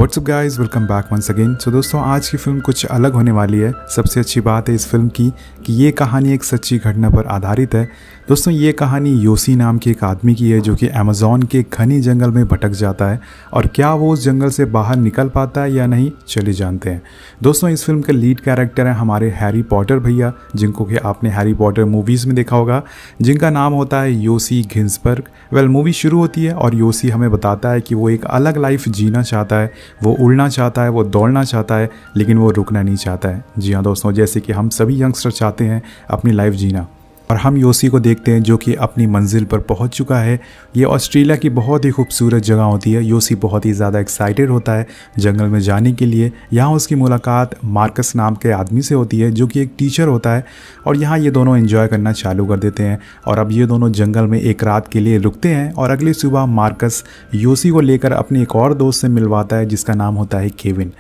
WhatsApp guys, welcome back once again. So दोस्तों, आज की फिल्म कुछ अलग होने वाली है। सबसे अच्छी बात है इस फिल्म की कि ये कहानी एक सच्ची घटना पर आधारित है। दोस्तों, ये कहानी योसी नाम के एक आदमी की है जो कि अमेज़ॉन के घने जंगल में भटक जाता है, और क्या वो उस जंगल से बाहर निकल पाता है या नहीं, चलिए जानते हैं। दोस्तों, इस फिल्म के लीड कैरेक्टर हैं हमारे हैरी पॉटर भैया, जिनको कि आपने हैरी पॉटर मूवीज़ में देखा होगा, जिनका नाम होता है योसी घिन्सबर्ग। वेल, मूवी शुरू होती है और योसी हमें बताता है कि वो एक अलग लाइफ जीना चाहता है। वो उड़ना चाहता है, वो दौड़ना चाहता है, लेकिन वो रुकना नहीं चाहता है। जी हाँ दोस्तों, जैसे कि हम सभी यंगस्टर चाहते हैं अपनी लाइफ जीना। और हम योसी को देखते हैं जो कि अपनी मंजिल पर पहुंच चुका है। ये ऑस्ट्रेलिया की बहुत ही खूबसूरत जगह होती है। योसी बहुत ही ज़्यादा एक्साइटेड होता है जंगल में जाने के लिए। यहाँ उसकी मुलाकात मार्कस नाम के आदमी से होती है जो कि एक टीचर होता है, और यहाँ ये दोनों एंजॉय करना चालू कर देते हैं। और अब ये दोनों जंगल में एक रात के लिए रुकते हैं, और अगली सुबह मार्कस योसी को लेकर अपने एक और दोस्त से मिलवाता है जिसका नाम होता है केविन।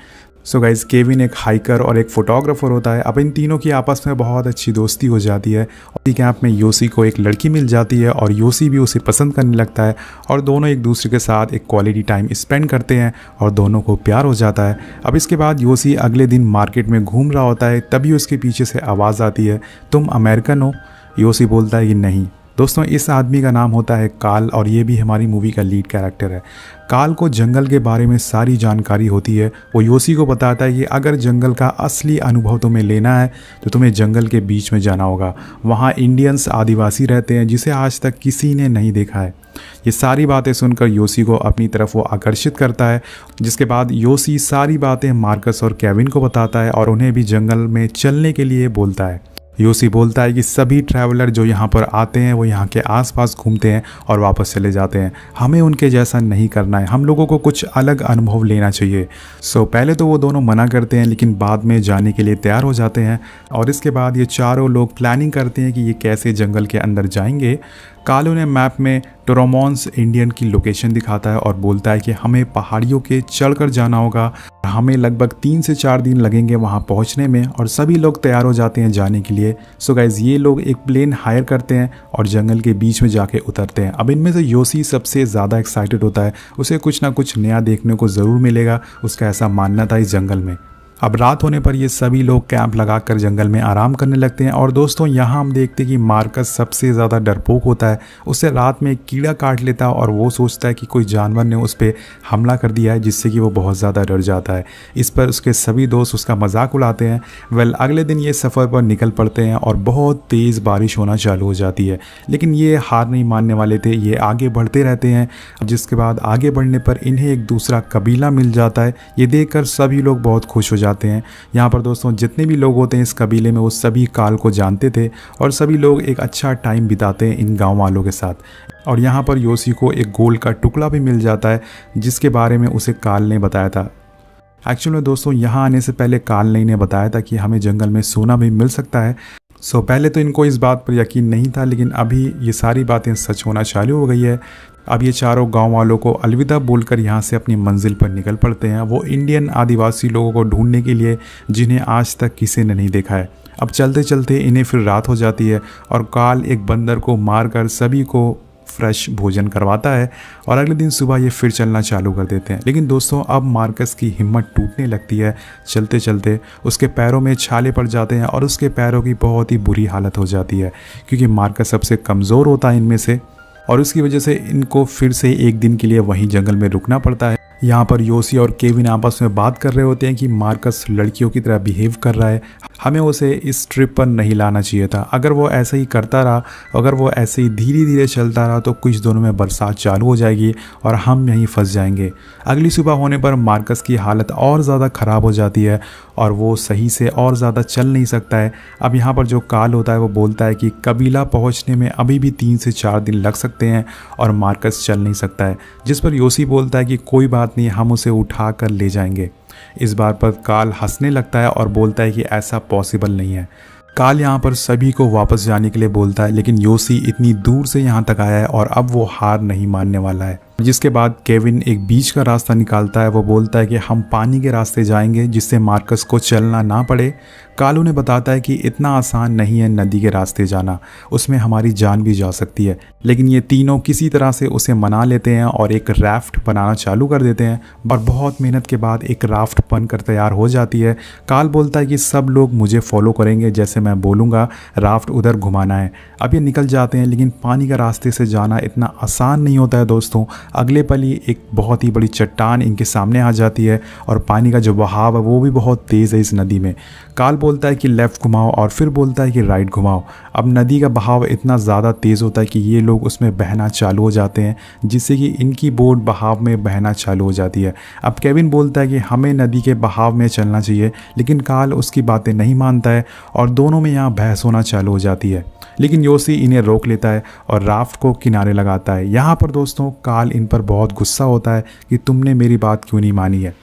सो गाइज, केविन एक हाइकर और एक फोटोग्राफर होता है। अब इन तीनों की आपस में बहुत अच्छी दोस्ती हो जाती है, और इसी कैंप में योसी को एक लड़की मिल जाती है और योसी भी उसे पसंद करने लगता है, और दोनों एक दूसरे के साथ एक क्वालिटी टाइम स्पेंड करते हैं और दोनों को प्यार हो जाता है। अब इसके बाद योसी अगले दिन मार्केट में घूम रहा होता है, तभी उसके पीछे से आवाज़ आती है, तुम अमेरिकन हो? योसी बोलता है कि नहीं। दोस्तों, इस आदमी का नाम होता है कार्ल, और ये भी हमारी मूवी का लीड कैरेक्टर है। कार्ल को जंगल के बारे में सारी जानकारी होती है। वो योसी को बताता है कि अगर जंगल का असली अनुभव तुम्हें लेना है तो तुम्हें जंगल के बीच में जाना होगा। वहाँ इंडियंस आदिवासी रहते हैं जिसे आज तक किसी ने नहीं देखा है। ये सारी बातें सुनकर योसी को अपनी तरफ वो आकर्षित करता है, जिसके बाद योसी सारी बातें मार्कस और केविन को बताता है और उन्हें भी जंगल में चलने के लिए बोलता है। योसी बोलता है कि सभी ट्रैवलर जो यहाँ पर आते हैं वो यहाँ के आसपास घूमते हैं और वापस चले जाते हैं। हमें उनके जैसा नहीं करना है, हम लोगों को कुछ अलग अनुभव लेना चाहिए। सो पहले तो वो दोनों मना करते हैं, लेकिन बाद में जाने के लिए तैयार हो जाते हैं। और इसके बाद ये चारों लोग प्लानिंग करते हैं कि ये कैसे जंगल के अंदर जाएंगे। कालू ने मैप में टोरोमोन्स इंडियन की लोकेशन दिखाता है और बोलता है कि हमें पहाड़ियों के चढ़कर जाना होगा। हमें लगभग 3 से 4 दिन लगेंगे वहां पहुंचने में, और सभी लोग तैयार हो जाते हैं जाने के लिए। सो गाइज, ये लोग एक प्लेन हायर करते हैं और जंगल के बीच में जाके उतरते हैं। अब इनमें से योसी सबसे ज़्यादा एक्साइटेड होता है, उसे कुछ ना कुछ नया देखने को ज़रूर मिलेगा, उसका ऐसा मानना था इस जंगल में। अब रात होने पर ये सभी लोग कैंप लगाकर जंगल में आराम करने लगते हैं। और दोस्तों, यहाँ हम देखते हैं कि मार्कस सबसे ज़्यादा डरपोक होता है। उसे रात में एक कीड़ा काट लेता है और वो सोचता है कि कोई जानवर ने उस पर हमला कर दिया है, जिससे कि वो बहुत ज़्यादा डर जाता है। इस पर उसके सभी दोस्त उसका मजाक उड़ाते हैं। वेल, अगले दिन ये सफ़र पर निकल पड़ते हैं और बहुत तेज़ बारिश होना चालू हो जाती है, लेकिन ये हार नहीं मानने वाले थे। ये आगे बढ़ते रहते हैं, जिसके बाद आगे बढ़ने पर इन्हें एक दूसरा कबीला मिल जाता है। ये देखकर सभी लोग बहुत खुश हो जाते हैं। यहाँ पर दोस्तों, जितने भी लोग होते हैं इस कबीले में, वो सभी कार्ल को जानते थे, और सभी लोग एक अच्छा टाइम बिताते हैं इन गांव वालों के साथ। और यहाँ पर योसी को एक गोल्ड का टुकड़ा भी मिल जाता है, जिसके बारे में उसे कार्ल ने बताया था। एक्चुअली दोस्तों, यहाँ आने से पहले कार्ल ने इन्हें बताया था कि हमें जंगल में सोना भी मिल सकता है। सो पहले तो इनको इस बात पर यकीन नहीं था, लेकिन अभी ये सारी बातें सच होना चालू हो गई है। अब ये चारों गांव वालों को अलविदा बोलकर यहाँ से अपनी मंजिल पर निकल पड़ते हैं, वो इंडियन आदिवासी लोगों को ढूंढने के लिए जिन्हें आज तक किसी ने नहीं देखा है। अब चलते चलते इन्हें फिर रात हो जाती है, और कार्ल एक बंदर को मारकर सभी को फ्रेश भोजन करवाता है, और अगले दिन सुबह ये फिर चलना चालू कर देते हैं। लेकिन दोस्तों, अब मार्कस की हिम्मत टूटने लगती है। चलते चलते उसके पैरों में छाले पड़ जाते हैं और उसके पैरों की बहुत ही बुरी हालत हो जाती है, क्योंकि मार्कस सबसे कमज़ोर होता है इनमें से, और उसकी वजह से इनको फिर से एक दिन के लिए वहीं जंगल में रुकना पड़ता है। यहाँ पर योसी और केविन आपस में बात कर रहे होते हैं कि मार्कस लड़कियों की तरह बिहेव कर रहा है, हमें उसे इस ट्रिप पर नहीं लाना चाहिए था। अगर वो ऐसे ही करता रहा, अगर वो ऐसे ही धीरे धीरे चलता रहा, तो कुछ दिनों में बरसात चालू हो जाएगी और हम यहीं फंस जाएंगे। अगली सुबह होने पर मार्कस की हालत और ज़्यादा ख़राब हो जाती है, और वो सही से और ज़्यादा चल नहीं सकता है। अब यहाँ पर जो कार्ल होता है वो बोलता है कि कबीला पहुँचने में अभी भी 3 से 4 दिन लग सकते हैं, और मार्कस चल नहीं सकता है। जिस पर योसी बोलता है कि कोई बात नहीं, हम उसे उठा कर ले जाएंगे। इस बार पर कार्ल हंसने लगता है और बोलता है कि ऐसा पॉसिबल नहीं है। कार्ल यहाँ पर सभी को वापस जाने के लिए बोलता है, लेकिन योसी इतनी दूर से यहाँ तक आया है और अब वो हार नहीं मानने वाला है। जिसके बाद केविन एक बीच का रास्ता निकालता है। वो बोलता है कि हम पानी के रास्ते जाएंगे जिससे मार्कस को चलना ना पड़े। काल उन्हें बताता है कि इतना आसान नहीं है नदी के रास्ते जाना, उसमें हमारी जान भी जा सकती है। लेकिन ये तीनों किसी तरह से उसे मना लेते हैं और एक राफ्ट बनाना चालू कर देते हैं और बहुत मेहनत के बाद एक राफ्ट बनकर तैयार हो जाती है। काल बोलता है कि सब लोग मुझे फॉलो करेंगे, जैसे मैं बोलूँगा राफ्ट उधर घुमाना है। अब ये निकल जाते हैं, लेकिन पानी का रास्ते से जाना इतना आसान नहीं होता है दोस्तों। अगले पल ही एक बहुत ही बड़ी चट्टान इनके सामने आ जाती है और पानी का जो बहाव है वो भी बहुत तेज़ है इस नदी में। काल बोलता है कि लेफ़्ट घुमाओ और फिर बोलता है कि राइट घुमाओ। अब नदी का बहाव इतना ज़्यादा तेज़ होता है कि ये लोग उसमें बहना चालू हो जाते हैं, जिससे कि इनकी बोट बहाव में बहना चालू हो जाती है। अब केविन बोलता है कि हमें नदी के बहाव में चलना चाहिए, लेकिन काल उसकी बातें नहीं मानता है और दोनों में यहाँ बहस होना चालू हो जाती है। लेकिन योसी इन्हें रोक लेता है और राफ्ट को किनारे लगाता है। यहाँ पर दोस्तों काल इन पर बहुत गुस्सा होता है कि तुमने मेरी बात क्यों नहीं मानी है।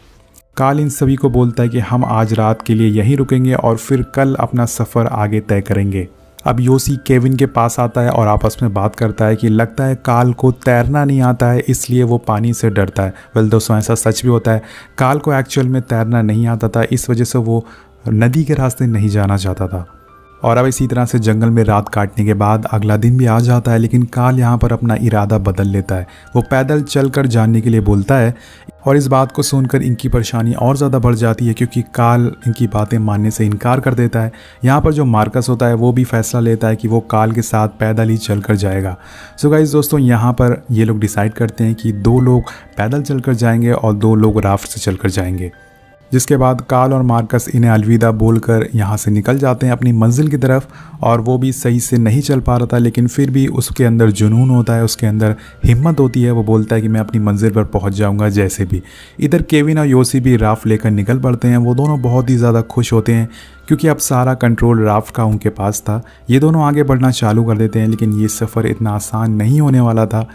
काल इन सभी को बोलता है कि हम आज रात के लिए यहीं रुकेंगे और फिर कल अपना सफ़र आगे तय करेंगे। अब योसी केविन के पास आता है और आपस में बात करता है कि लगता है काल को तैरना नहीं आता है, इसलिए वो पानी से डरता है। वेल दोस्तों, ऐसा सच भी होता है। काल को एक्चुअल में तैरना नहीं आता था, इस वजह से वो नदी के रास्ते नहीं जाना चाहता था। और अब इसी तरह से जंगल में रात काटने के बाद अगला दिन भी आ जाता है, लेकिन काल यहाँ पर अपना इरादा बदल लेता है। वो पैदल चलकर जाने के लिए बोलता है और इस बात को सुनकर इनकी परेशानी और ज़्यादा बढ़ जाती है, क्योंकि काल इनकी बातें मानने से इनकार कर देता है। यहाँ पर जो मार्कस होता है वो भी फैसला लेता है कि वो काल के साथ पैदल ही चलकर जाएगा। सो गाइस दोस्तों, यहाँ पर ये लोग डिसाइड करते हैं कि 2 लोग पैदल चलकर जाएंगे और 2 लोग राफ्ट से चलकर जाएंगे। जिसके बाद काल और मार्कस इन्हें अलविदा बोलकर यहाँ से निकल जाते हैं अपनी मंजिल की तरफ। और वो भी सही से नहीं चल पा रहा था, लेकिन फिर भी उसके अंदर जुनून होता है, उसके अंदर हिम्मत होती है। वो बोलता है कि मैं अपनी मंजिल पर पहुँच जाऊँगा जैसे भी। इधर केविन और योसी भी राफ्ट लेकर निकल पड़ते हैं। वो दोनों बहुत ही ज़्यादा खुश होते हैं क्योंकि अब सारा कंट्रोल राफ्ट का उनके पास था। ये दोनों आगे बढ़ना चालू कर देते हैं, लेकिन ये सफ़र इतना आसान नहीं होने वाला था।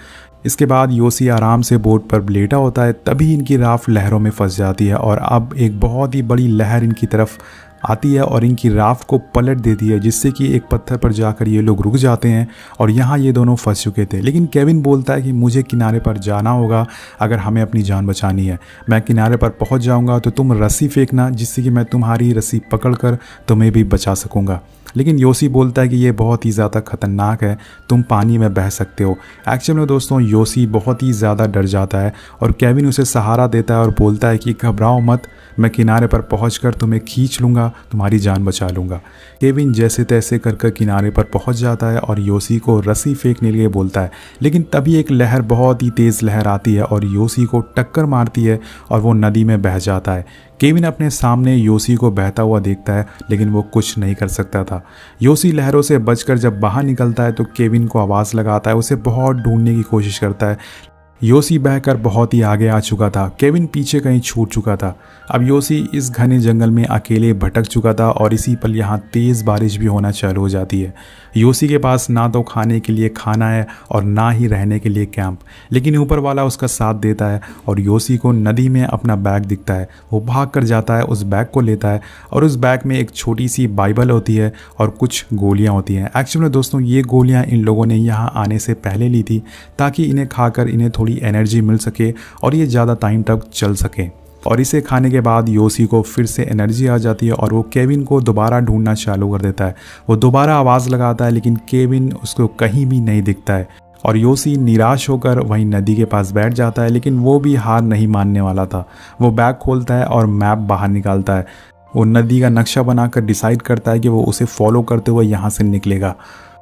इसके बाद योसी आराम से बोट पर लेटा होता है, तभी इनकी राफ्ट लहरों में फंस जाती है और अब एक बहुत ही बड़ी लहर इनकी तरफ आती है और इनकी राफ्ट को पलट देती है, जिससे कि एक पत्थर पर जाकर ये लोग रुक जाते हैं और यहाँ ये दोनों फंस चुके थे। लेकिन केविन बोलता है कि मुझे किनारे पर जाना होगा अगर हमें अपनी जान बचानी है। मैं किनारे पर पहुँच जाऊँगा तो तुम रस्सी फेंकना, जिससे कि मैं तुम्हारी रस्सी पकड़कर तुम्हें भी बचा सकूँगा। लेकिन योसी बोलता है कि ये बहुत ही ज़्यादा खतरनाक है, तुम पानी में बह सकते हो। एक्चुअल में दोस्तों योसी बहुत ही ज़्यादा डर जाता है और केविन उसे सहारा देता है और बोलता है कि घबराओ मत, मैं किनारे पर पहुंचकर तुम्हें खींच लूँगा, तुम्हारी जान बचा लूँगा। केविन जैसे तैसे कर किनारे पर पहुंच जाता है और योसी को रस्सी फेंकने के लिए बोलता है, लेकिन तभी एक लहर, बहुत ही तेज़ लहर आती है और योसी को टक्कर मारती है और वो नदी में बह जाता है। केविन अपने सामने योसी को बहता हुआ देखता है, लेकिन वो कुछ नहीं कर सकता था। योसी लहरों से बचकर जब बाहर निकलता है तो केविन को आवाज़ लगाता है, उसे बहुत ढूंढने की कोशिश करता है। योसी बहकर बहुत ही आगे आ चुका था, केविन पीछे कहीं छूट चुका था। अब योसी इस घने जंगल में अकेले भटक चुका था और इसी पल यहाँ तेज़ बारिश भी होना चालू हो जाती है। योसी के पास ना तो खाने के लिए खाना है और ना ही रहने के लिए कैंप, लेकिन ऊपर वाला उसका साथ देता है और योसी को नदी में अपना बैग दिखता है। वो भाग कर जाता है, उस बैग को लेता है और उस बैग में एक छोटी सी बाइबल होती है और कुछ गोलियाँ होती हैं। एक्चुअली में दोस्तों ये गोलियाँ इन लोगों ने यहाँ आने से पहले ली थी, ताकि इन्हें खाकर इन्हें थोड़ी एनर्जी मिल सके और ये ज़्यादा टाइम तक चल सके। और इसे खाने के बाद योसी को फिर से एनर्जी आ जाती है और वो केविन को दोबारा ढूंढना चालू कर देता है। वो दोबारा आवाज़ लगाता है, लेकिन केविन उसको कहीं भी नहीं दिखता है और योसी निराश होकर वहीं नदी के पास बैठ जाता है। लेकिन वो भी हार नहीं मानने वाला था। वो बैग खोलता है और मैप बाहर निकालता है। वो नदी का नक्शा बनाकर डिसाइड करता है कि वो उसे फॉलो करते हुए यहाँ से निकलेगा।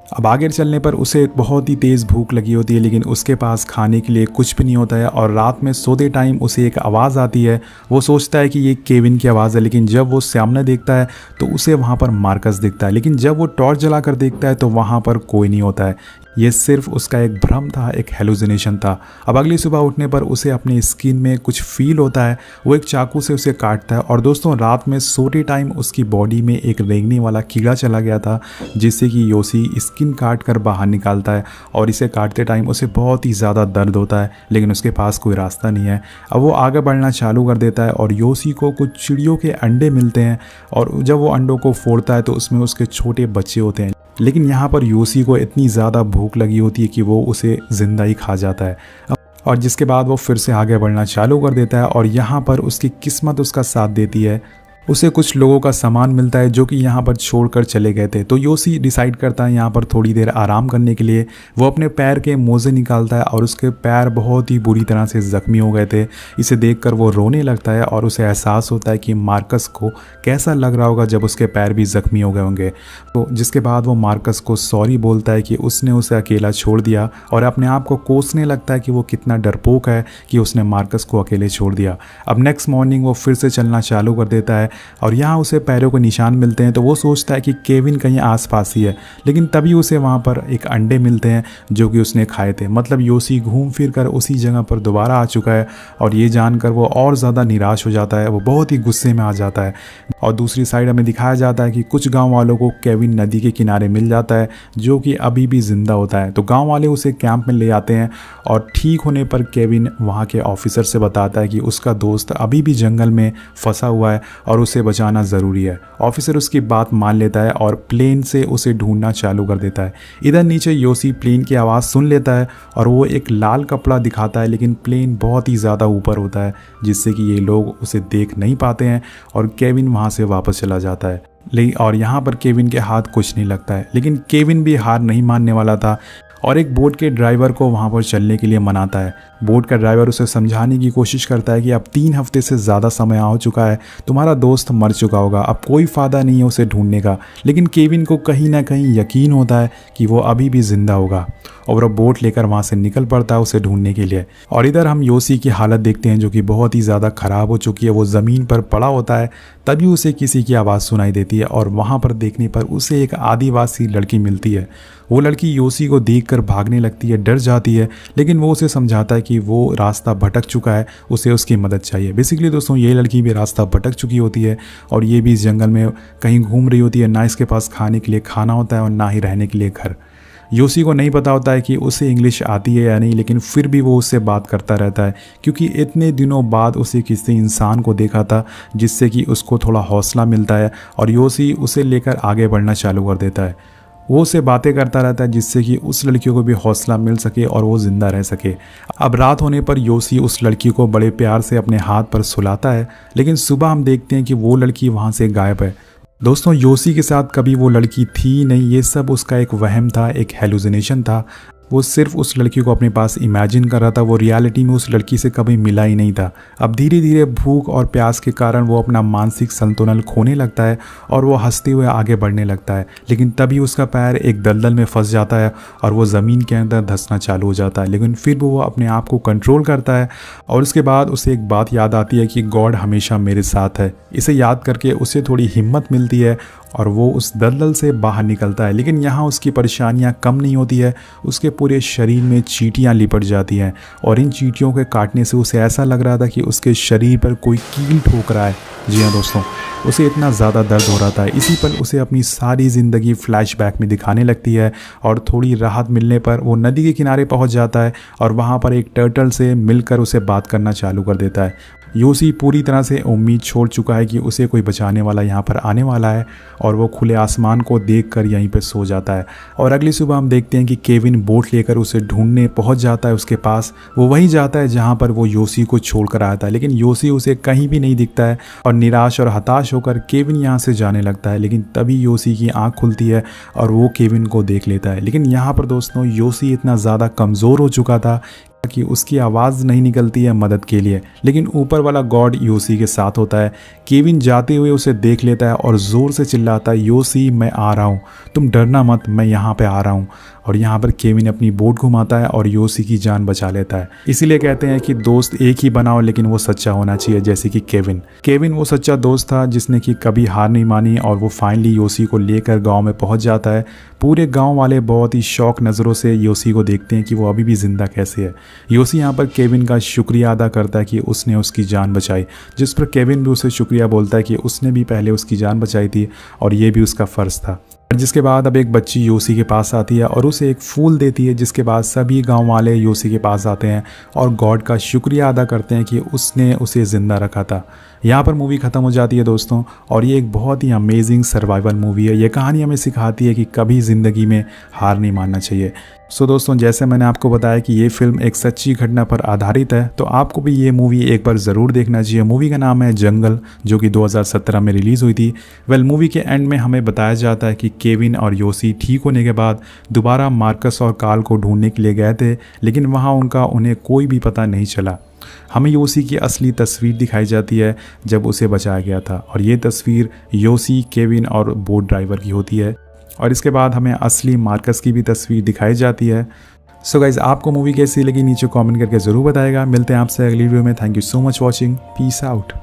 अब आगे चलने पर उसे बहुत ही तेज़ भूख लगी होती है, लेकिन उसके पास खाने के लिए कुछ भी नहीं होता है और रात में सोते टाइम उसे एक आवाज़ आती है। वो सोचता है कि ये केविन की आवाज़ है, लेकिन जब वो सामने देखता है तो उसे वहाँ पर मार्कस दिखता है। लेकिन जब वो टॉर्च जलाकर देखता है तो वहाँ पर कोई नहीं होता है। ये सिर्फ उसका एक भ्रम था, एक हेलुसिनेशन था। अब अगली सुबह उठने पर उसे अपनी स्किन में कुछ फील होता है। वो एक चाकू से उसे काटता है और दोस्तों रात में सोते टाइम उसकी बॉडी में एक रेंगने वाला कीड़ा चला गया था, जिससे कि योसी स्किन काट कर बाहर निकालता है और इसे काटते टाइम उसे बहुत ही ज़्यादा दर्द होता है, लेकिन उसके पास कोई रास्ता नहीं है। अब वो आगे बढ़ना चालू कर देता है और योसी को कुछ चिड़ियों के अंडे मिलते हैं और जब वो अंडों को फोड़ता है तो उसमें उसके छोटे बच्चे होते हैं। लेकिन यहाँ पर योसी को इतनी ज़्यादा भूख लगी होती है कि वो उसे ज़िंदा ही खा जाता है और जिसके बाद वो फिर से आगे बढ़ना चालू कर देता है और यहाँ पर उसकी किस्मत उसका साथ देती है उसे कुछ लोगों का सामान मिलता है जो कि यहाँ पर छोड़कर चले गए थे। तो योसी डिसाइड करता है यहाँ पर थोड़ी देर आराम करने के लिए। वो अपने पैर के मोजे निकालता है और उसके पैर बहुत ही बुरी तरह से ज़ख्मी हो गए थे। इसे देखकर वो रोने लगता है और उसे एहसास होता है कि मार्कस को कैसा लग रहा होगा जब उसके पैर भी ज़ख्मी हो गए होंगे। तो जिसके बाद वो मार्कस को सॉरी बोलता है कि उसने उसे अकेला छोड़ दिया और अपने आप को कोसने लगता है कि वो कितना डरपोक है कि उसने मार्कस को अकेले छोड़ दिया। अब नेक्स्ट मॉर्निंग वो फिर से चलना चालू कर देता है और यहाँ उसे पैरों के निशान मिलते हैं। तो वो सोचता है कि केविन कहीं आसपास ही है, लेकिन तभी उसे वहाँ पर एक अंडे मिलते हैं जो कि उसने खाए थे। मतलब योसी घूम फिर कर उसी जगह पर दोबारा आ चुका है और ये जानकर वो और ज़्यादा निराश हो जाता है। वो बहुत ही गुस्से में आ जाता है। और दूसरी साइड हमें दिखाया जाता है कि कुछ गाँव वालों को केविन नदी के किनारे मिल जाता है जो कि अभी भी जिंदा होता है। तो गाँव वाले उसे कैंप में ले आते हैं और ठीक होने पर केविन वहाँ के ऑफिसर से बताता है कि उसका दोस्त अभी भी जंगल में फंसा हुआ है और उसे बचाना ज़रूरी है। ऑफिसर उसकी बात मान लेता है और प्लेन से उसे ढूंढना चालू कर देता है। इधर नीचे योसी प्लेन की आवाज़ सुन लेता है और वो एक लाल कपड़ा दिखाता है, लेकिन प्लेन बहुत ही ज़्यादा ऊपर होता है जिससे कि ये लोग उसे देख नहीं पाते हैं और केविन वहाँ से वापस चला जाता है। और यहाँ पर केविन के हाथ कुछ नहीं लगता है, लेकिन केविन भी हार नहीं मानने वाला था और एक बोट के ड्राइवर को वहाँ पर चलने के लिए मनाता है। बोट का ड्राइवर उसे समझाने की कोशिश करता है कि अब 3 हफ्ते से ज़्यादा समय हो चुका है, तुम्हारा दोस्त मर चुका होगा, अब कोई फ़ायदा नहीं है उसे ढूंढने का। लेकिन केविन को कहीं ना कहीं यकीन होता है कि वो अभी भी ज़िंदा होगा और वह बोट लेकर वहाँ से निकल पड़ता है उसे ढूंढने के लिए। और इधर हम योसी की हालत देखते हैं जो कि बहुत ही ज़्यादा ख़राब हो चुकी है। वो ज़मीन पर पड़ा होता है, तभी उसे किसी की आवाज़ सुनाई देती है और वहाँ पर देखने पर उसे एक आदिवासी लड़की मिलती है। वो लड़की योसी को देखकर भागने लगती है, डर जाती है, लेकिन वो उसे समझाता है कि वो रास्ता भटक चुका है, उसे उसकी मदद चाहिए। बेसिकली दोस्तों ये लड़की भी रास्ता भटक चुकी होती है और ये भी इस जंगल में कहीं घूम रही होती है। ना इसके पास खाने के लिए खाना होता है और ना ही रहने के लिए घर। योसी को नहीं पता होता है कि उसे इंग्लिश आती है या नहीं, लेकिन फिर भी वो उससे बात करता रहता है क्योंकि इतने दिनों बाद उसे किसी इंसान को देखा था जिससे कि उसको थोड़ा हौसला मिलता है और योसी उसे लेकर आगे बढ़ना चालू कर देता है। वो उससे बातें करता रहता है जिससे कि उस लड़की को भी हौसला मिल सके और वो ज़िंदा रह सके। अब रात होने पर योसी उस लड़की को बड़े प्यार से अपने हाथ पर सुलाता है, लेकिन सुबह हम देखते हैं कि वो लड़की वहाँ से गायब है। दोस्तों योसी के साथ कभी वो लड़की थी नहीं, ये सब उसका एक वहम था, एक हेलुसिनेशन था। वो सिर्फ उस लड़की को अपने पास इमेजिन कर रहा था, वो रियलिटी में उस लड़की से कभी मिला ही नहीं था। अब धीरे धीरे भूख और प्यास के कारण वो अपना मानसिक संतुलन खोने लगता है और वो हंसते हुए आगे बढ़ने लगता है, लेकिन तभी उसका पैर एक दलदल में फंस जाता है और वो ज़मीन के अंदर धंसना चालू हो जाता है। लेकिन फिर वो अपने आप को कंट्रोल करता है और उसके बाद उसे एक बात याद आती है कि गॉड हमेशा मेरे साथ है। इसे याद करके उसे थोड़ी हिम्मत मिलती है और वो उस दलदल से बाहर निकलता है। लेकिन यहाँ उसकी परेशानियाँ कम नहीं होती है, उसके पूरे शरीर में चींटियाँ लिपट जाती हैं और इन चींटियों के काटने से उसे ऐसा लग रहा था कि उसके शरीर पर कोई कील ठोक रहा है। जी हाँ दोस्तों, उसे इतना ज़्यादा दर्द हो रहा था। इसी पर उसे अपनी सारी ज़िंदगी फ्लैशबैक में दिखाने लगती है और थोड़ी राहत मिलने पर वो नदी के किनारे पहुंच जाता है और वहाँ पर एक टर्टल से मिलकर उसे बात करना चालू कर देता है। योसी पूरी तरह से उम्मीद छोड़ चुका है कि उसे कोई बचाने वाला यहाँ पर आने वाला है और वो खुले आसमान को देखकर यहीं पर सो जाता है। और अगली सुबह हम देखते हैं कि केविन बोट लेकर उसे ढूंढने पहुँच जाता है उसके पास। वो वहीं जाता है जहाँ पर वो योसी को छोड़कर आया था, लेकिन योसी उसे कहीं भी नहीं दिखता है और निराश और हताश होकर केविन यहाँ से जाने लगता है। लेकिन तभी योसी की आँख खुलती है और वो केविन को देख लेता है। लेकिन यहाँ पर दोस्तों योसी इतना ज़्यादा कमज़ोर हो चुका था कि उसकी आवाज़ नहीं निकलती है मदद के लिए, लेकिन ऊपर वाला गॉड योसी के साथ होता है। केविन जाते हुए उसे देख लेता है और ज़ोर से चिल्लाता है, योसी मैं आ रहा हूँ, तुम डरना मत, मैं यहाँ पे आ रहा हूँ। और यहाँ पर केविन अपनी बोट घुमाता है और योसी की जान बचा लेता है। इसीलिए कहते हैं कि दोस्त एक ही बनाओ, लेकिन वो सच्चा होना चाहिए, जैसे कि केविन वो सच्चा दोस्त था जिसने कि कभी हार नहीं मानी और वो फाइनली योसी को लेकर गाँव में पहुँच जाता है। पूरे गाँव वाले बहुत ही शौक नज़रों से योसी को देखते हैं कि वो अभी भी ज़िंदा कैसे है। योसी यहाँ पर केविन का शुक्रिया अदा करता है कि उसने उसकी जान बचाई, जिस पर केविन भी उसे शुक्रिया बोलता है कि उसने भी पहले उसकी जान बचाई थी और ये भी उसका फ़र्ज़ था। जिसके बाद अब एक बच्ची योसी के पास आती है और उसे एक फूल देती है, जिसके बाद सभी गांव वाले योसी के पास आते हैं और गॉड का शुक्रिया अदा करते हैं कि उसने उसे ज़िंदा रखा था। यहाँ पर मूवी ख़त्म हो जाती है दोस्तों, और ये एक बहुत ही अमेजिंग सर्वाइवल मूवी है। ये कहानी हमें सिखाती है कि कभी ज़िंदगी में हार नहीं मानना चाहिए। सो दोस्तों, जैसे मैंने आपको बताया कि ये फिल्म एक सच्ची घटना पर आधारित है, तो आपको भी ये मूवी एक बार ज़रूर देखना चाहिए। मूवी का नाम है जंगल, जो कि 2017 में रिलीज़ हुई थी। मूवी के एंड में हमें बताया जाता है कि केविन और योसी ठीक होने के बाद दोबारा मार्कस और कार्ल को ढूंढने के लिए गए थे, लेकिन वहाँ उन्हें कोई भी पता नहीं चला। हमें योसी की असली तस्वीर दिखाई जाती है जब उसे बचाया गया था, और ये तस्वीर योसी, केविन और बोट ड्राइवर की होती है। और इसके बाद हमें असली मार्कस की भी तस्वीर दिखाई जाती है। सो गाइज, आपको मूवी कैसी लगी नीचे कमेंट करके ज़रूर बताएगा। मिलते हैं आपसे अगली वीडियो में। Thank you so much watching. Peace out.